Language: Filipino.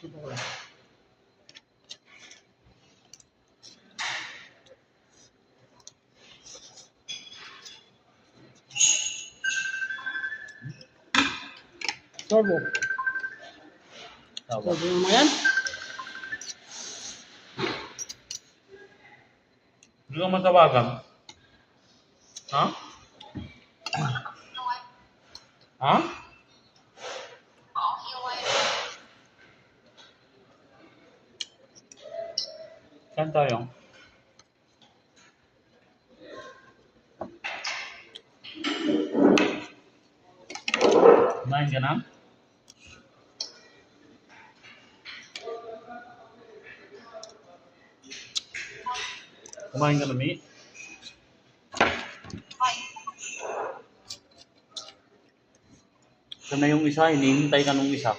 Ito ko lang. Turbo. Tawa. Turbo naman yan. Hindi ka matawagan. Ha? Ha? Saan tayo? Kumain ka na? Kumain ka na, Mi? Saan na yung isa? Hinihintay ka nung isa.